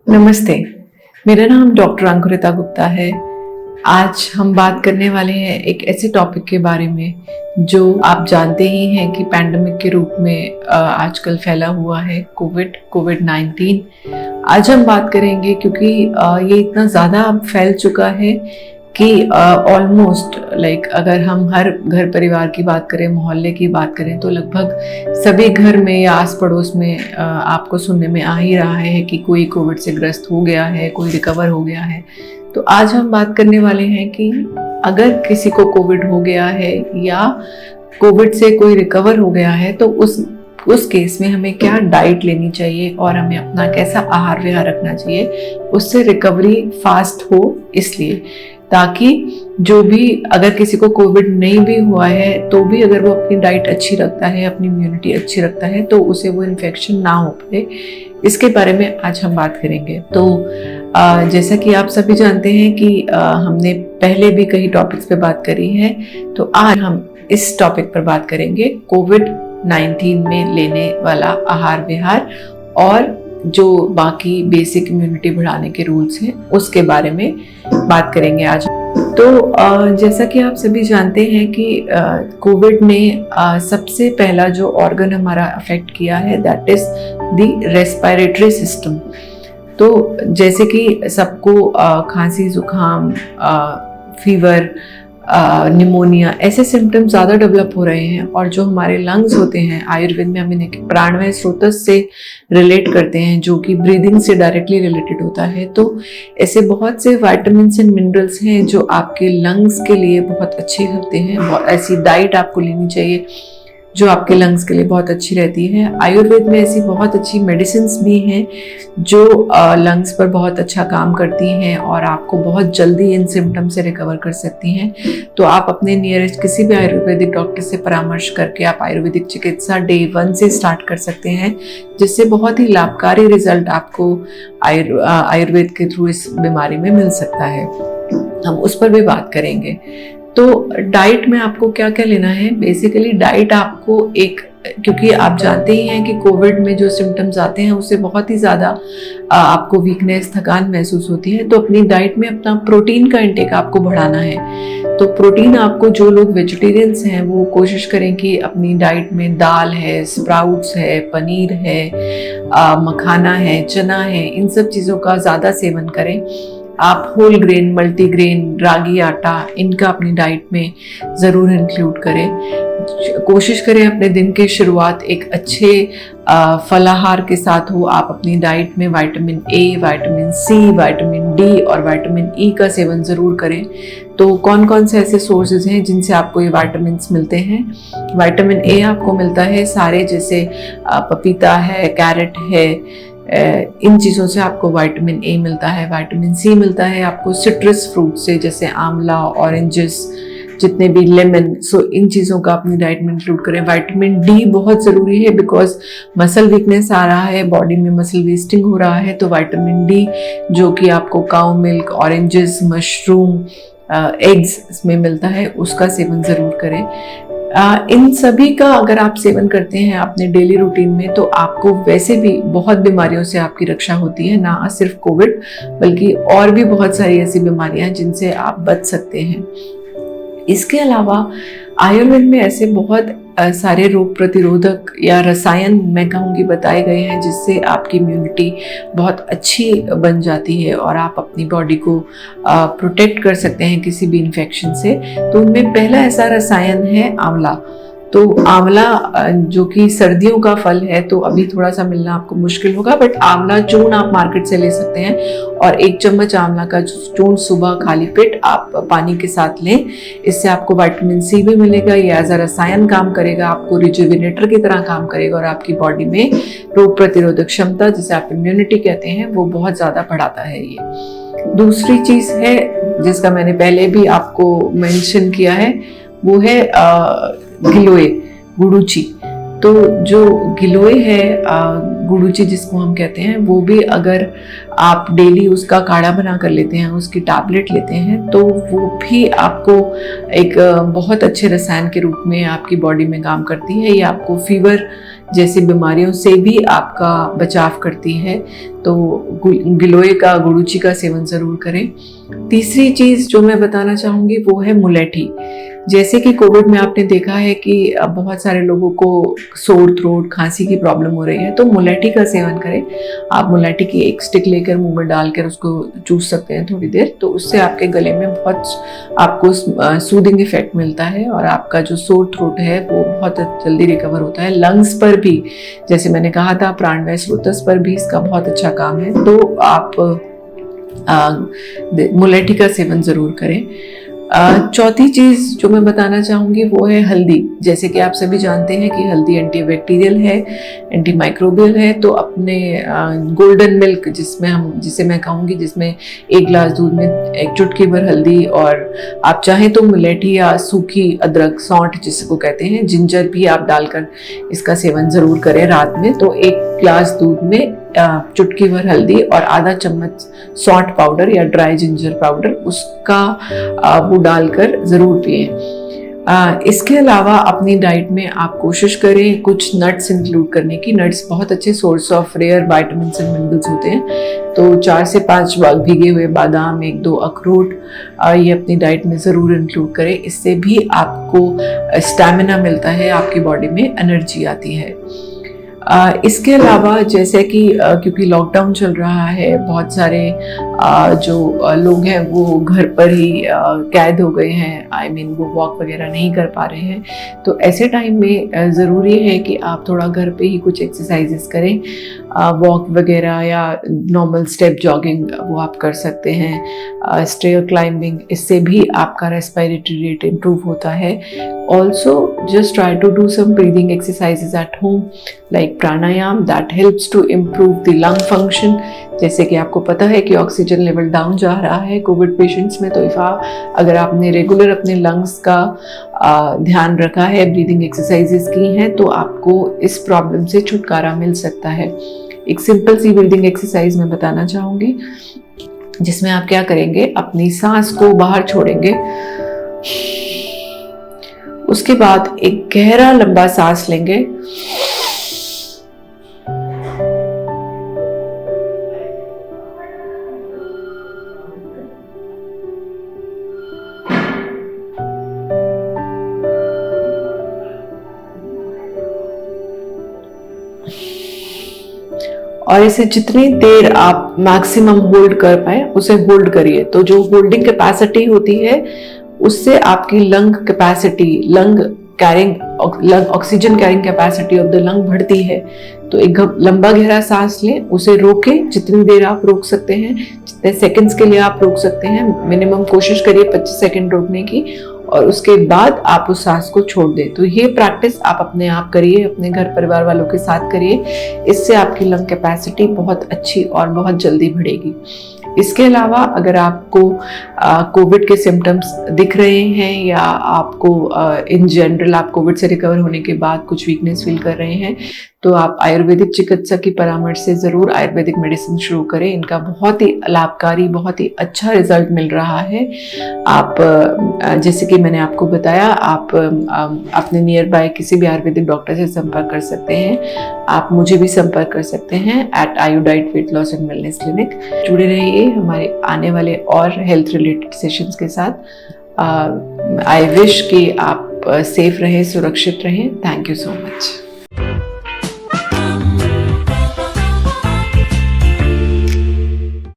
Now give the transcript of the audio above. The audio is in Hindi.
नमस्ते। मेरा नाम डॉक्टर अंकुरिता गुप्ता है। आज हम बात करने वाले हैं एक ऐसे टॉपिक के बारे में जो आप जानते ही हैं कि पैंडेमिक के रूप में आजकल फैला हुआ है कोविड 19। आज हम बात करेंगे क्योंकि ये इतना ज़्यादा अब फैल चुका है कि ऑलमोस्ट अगर हम हर घर परिवार की बात करें, मोहल्ले की बात करें, तो लगभग सभी घर में या आस पड़ोस में आपको सुनने में आ ही रहा है कि कोई कोविड से ग्रस्त हो गया है, कोई रिकवर हो गया है। तो आज हम बात करने वाले हैं कि अगर किसी को कोविड हो गया है या कोविड से कोई रिकवर हो गया है तो उस केस में हमें क्या डाइट लेनी चाहिए और हमें अपना कैसा आहार विहार रखना चाहिए, उससे रिकवरी फास्ट हो, इसलिए ताकि जो भी अगर किसी को कोविड नहीं भी हुआ है तो भी अगर वो अपनी डाइट अच्छी रखता है, अपनी इम्यूनिटी अच्छी रखता है, तो उसे वो इन्फेक्शन ना हो पाए। इसके बारे में आज हम बात करेंगे। तो जैसा कि आप सभी जानते हैं कि हमने पहले भी कई टॉपिक्स पे बात करी है, तो आज हम इस टॉपिक पर बात करेंगे कोविड 19 में लेने वाला आहार विहार और जो बाकी बेसिक इम्यूनिटी बढ़ाने के रूल्स हैं उसके बारे में बात करेंगे आज। तो जैसा कि आप सभी जानते हैं कि कोविड ने सबसे पहला जो ऑर्गन हमारा अफेक्ट किया है that is the respiratory system. तो जैसे कि सबको खांसी, जुकाम, फीवर, निमोनिया ऐसे सिम्टम्स ज़्यादा डेवलप हो रहे हैं, और जो हमारे लंग्स होते हैं आयुर्वेद में हम इन्हें प्राणमय स्रोतस से रिलेट करते हैं, जो कि ब्रीदिंग से डायरेक्टली रिलेटेड होता है। तो ऐसे बहुत से विटामिन्स एंड मिनरल्स हैं जो आपके लंग्स के लिए बहुत अच्छे होते हैं। ऐसी डाइट आपको लेनी चाहिए जो आपके लंग्स के लिए बहुत अच्छी रहती है। आयुर्वेद में ऐसी बहुत अच्छी मेडिसिन्स भी हैं जो लंग्स पर बहुत अच्छा काम करती हैं और आपको बहुत जल्दी इन सिम्टम्स से रिकवर कर सकती हैं। तो आप अपने नियरेस्ट किसी भी आयुर्वेदिक डॉक्टर से परामर्श करके आप आयुर्वेदिक चिकित्सा डे 1 से स्टार्ट कर सकते हैं, जिससे बहुत ही लाभकारी रिजल्ट आपको आयुर्वेद के थ्रू इस बीमारी में मिल सकता है। हम उस पर भी बात करेंगे। तो डाइट में आपको क्या क्या लेना है। बेसिकली डाइट आपको क्योंकि आप जानते ही हैं कि कोविड में जो सिम्टम्स आते हैं उससे बहुत ही ज़्यादा आपको वीकनेस, थकान महसूस होती है। तो अपनी डाइट में अपना प्रोटीन का इंटेक आपको बढ़ाना है। तो प्रोटीन आपको, जो लोग वेजिटेरियंस हैं वो कोशिश करें कि अपनी डाइट में दाल है, स्प्राउट्स है, पनीर है, मखाना है, चना है, इन सब चीज़ों का ज़्यादा सेवन करें। आप होल ग्रेन, मल्टीग्रेन, रागी आटा, इनका अपनी डाइट में ज़रूर इंक्लूड करें। कोशिश करें अपने दिन की शुरुआत एक अच्छे फलाहार के साथ हो। आप अपनी डाइट में vitamin A, vitamin C, vitamin D और विटामिन ई का सेवन ज़रूर करें। तो कौन कौन से ऐसे सोर्सेज हैं जिनसे आपको ये विटामिन्स मिलते हैं। विटामिन ए आपको मिलता है सारे, जैसे पपीता है, कैरेट है, इन चीज़ों से आपको विटामिन ए मिलता है। विटामिन सी मिलता है आपको सिट्रस फ्रूट से, जैसे आंवला, ऑरेंजेस, जितने भी लेमन, सो इन चीज़ों का अपनी डाइट में इंक्लूड करें। विटामिन डी बहुत ज़रूरी है बिकॉज मसल वीकनेस आ रहा है, बॉडी में मसल वेस्टिंग हो रहा है। तो विटामिन डी जो कि आपको cow milk, oranges, mushroom, eggs में मिलता है, उसका सेवन ज़रूर करें। इन सभी का अगर आप सेवन करते हैं अपने डेली रूटीन में तो आपको वैसे भी बहुत बीमारियों से आपकी रक्षा होती है, ना सिर्फ कोविड बल्कि और भी बहुत सारी ऐसी बीमारियां जिनसे आप बच सकते हैं। इसके अलावा आयुर्वेद में ऐसे बहुत सारे रोग प्रतिरोधक या रसायन, मैं कहूँगी, बताए गए हैं जिससे आपकी इम्यूनिटी बहुत अच्छी बन जाती है और आप अपनी बॉडी को प्रोटेक्ट कर सकते हैं किसी भी इन्फेक्शन से। तो उनमें पहला ऐसा रसायन है आंवला। तो आंवला जो कि सर्दियों का फल है, तो अभी थोड़ा सा मिलना आपको मुश्किल होगा, बट आंवला चूर्ण आप मार्केट से ले सकते हैं और 1 चम्मच आंवला का चूर्ण सुबह खाली पेट आप पानी के साथ लें। इससे आपको विटामिन सी भी मिलेगा, ये एज अ रसायन काम करेगा, आपको रिजुविनेटर की तरह काम करेगा और आपकी बॉडी में रोग प्रतिरोधक क्षमता, जिसे आप इम्यूनिटी कहते हैं, वो बहुत ज़्यादा बढ़ाता है। ये दूसरी चीज़ है जिसका मैंने पहले भी आपको मेंशन किया है, वो है गिलोय, गुड़ूची। तो जो गिलोय है, गुड़ूची जिसको हम कहते हैं, वो भी अगर आप डेली उसका काढ़ा बना कर लेते हैं, उसकी टैबलेट लेते हैं, तो वो भी आपको एक बहुत अच्छे रसायन के रूप में आपकी बॉडी में काम करती है। ये आपको फीवर जैसी बीमारियों से भी आपका बचाव करती है। तो गिलोय का, गुड़ूची का सेवन ज़रूर करें। तीसरी चीज़ जो मैं बताना चाहूँगी वो है मुलेठी। जैसे कि कोविड में आपने देखा है कि बहुत सारे लोगों को सोर थ्रोट, खांसी की प्रॉब्लम हो रही है, तो मुलेठी का सेवन करें। आप मुलेठी की एक स्टिक लेकर मुंह में डालकर उसको चूस सकते हैं थोड़ी देर, तो उससे आपके गले में बहुत आपको सूदिंग इफेक्ट मिलता है और आपका जो सोर थ्रोट है वो बहुत जल्दी रिकवर होता है। लंग्स पर भी, जैसे मैंने कहा था, प्राणवायु स्रोतस पर भी इसका बहुत अच्छा काम है। तो आप मुलेठी का सेवन ज़रूर करें। चौथी चीज़ जो मैं बताना चाहूँगी वो है हल्दी। जैसे कि आप सभी जानते हैं कि हल्दी एंटीबैक्टीरियल है, एंटी माइक्रोबियल है। तो अपने गोल्डन मिल्क जिसे मैं कहूँगी, जिसमें 1 गिलास दूध में 1 चुटकी भर हल्दी, और आप चाहें तो मुलेठी या सूखी अदरक, सौंठ जिसको कहते हैं, जिंजर भी आप डालकर इसका सेवन ज़रूर करें रात में। तो 1 गिलास दूध में चुटकी भर हल्दी और आधा चम्मच सौंठ पाउडर या ड्राई जिंजर पाउडर, उसका वो डालकर ज़रूर पिएं। इसके अलावा अपनी डाइट में आप कोशिश करें कुछ नट्स इंक्लूड करने की। नट्स बहुत अच्छे source of rare vitamin and minerals होते हैं। तो 4 से 5 भीगे हुए बादाम, 1-2 अखरोट, ये अपनी डाइट में ज़रूर इंक्लूड करें। इससे भी आपको स्टैमिना मिलता है, आपकी बॉडी में एनर्जी आती है। इसके अलावा जैसे कि क्योंकि लॉकडाउन चल रहा है, बहुत सारे जो लोग हैं वो घर पर ही कैद हो गए हैं, वो वॉक वगैरह नहीं कर पा रहे हैं। तो ऐसे टाइम में ज़रूरी है कि आप थोड़ा घर पे ही कुछ एक्सरसाइजेस करें। वॉक वगैरह या नॉर्मल स्टेप जॉगिंग वो आप कर सकते हैं। स्टेयर क्लाइंबिंग, इससे भी आपका रेस्पिरेटरी रेट इम्प्रूव होता है। Also just try to do some breathing exercises at home like pranayama, that helps to improve the lung function. जैसे कि आपको पता है कि ऑक्सीजन लेवल डाउन जा रहा है कोविड पेशेंट्स में, तो अगर आपने रेगुलर अपने लंग्स का ध्यान रखा है, ब्रीदिंग एक्सरसाइजेस की हैं, तो आपको इस प्रॉब्लम से छुटकारा मिल सकता है। एक सिंपल सी ब्रीदिंग एक्सरसाइज मैं बताना चाहूँगी, जिसमें आप क्या करेंगे, अपनी सांस को बाहर छोड़ेंगे, उसके बाद एक गहरा लंबा सांस लेंगे, और इसे जितनी देर आप मैक्सिमम होल्ड कर पाए उसे होल्ड करिए। तो जो होल्डिंग कैपेसिटी होती है उससे आपकी lung capacity, oxygen carrying capacity of the lung बढ़ती है। तो एक लंबा गहरा सांस लें, उसे रोकें, जितनी देर आप रोक सकते हैं, जितने सेकंड्स के लिए आप रोक सकते हैं, मिनिमम कोशिश करिए 25 सेकंड रोकने की, और उसके बाद आप उस सांस को छोड़ दें। तो ये प्रैक्टिस आप अपने आप करिए, अपने घर परिवार वालों के साथ करिए। इससे आपकी लंग कैपेसिटी बहुत अच्छी और बहुत जल्दी बढ़ेगी। इसके अलावा अगर आपको कोविड के सिम्टम्स दिख रहे हैं या आपको इन जनरल आप कोविड से रिकवर होने के बाद कुछ वीकनेस फील कर रहे हैं, तो आप आयुर्वेदिक चिकित्सक की परामर्श से ज़रूर आयुर्वेदिक मेडिसिन शुरू करें। इनका बहुत ही लाभकारी, बहुत ही अच्छा रिजल्ट मिल रहा है। आप जैसे कि मैंने आपको बताया, आप अपने नियर बाय किसी भी आयुर्वेदिक डॉक्टर से संपर्क कर सकते हैं। आप मुझे भी संपर्क कर सकते हैं @ayudiet weight loss and wellness clinic. जुड़े रहिए हमारे आने वाले और हेल्थ रिलेटेड सेशंस के साथ। आई विश कि आप सेफ रहें, सुरक्षित रहें। Thank you so much.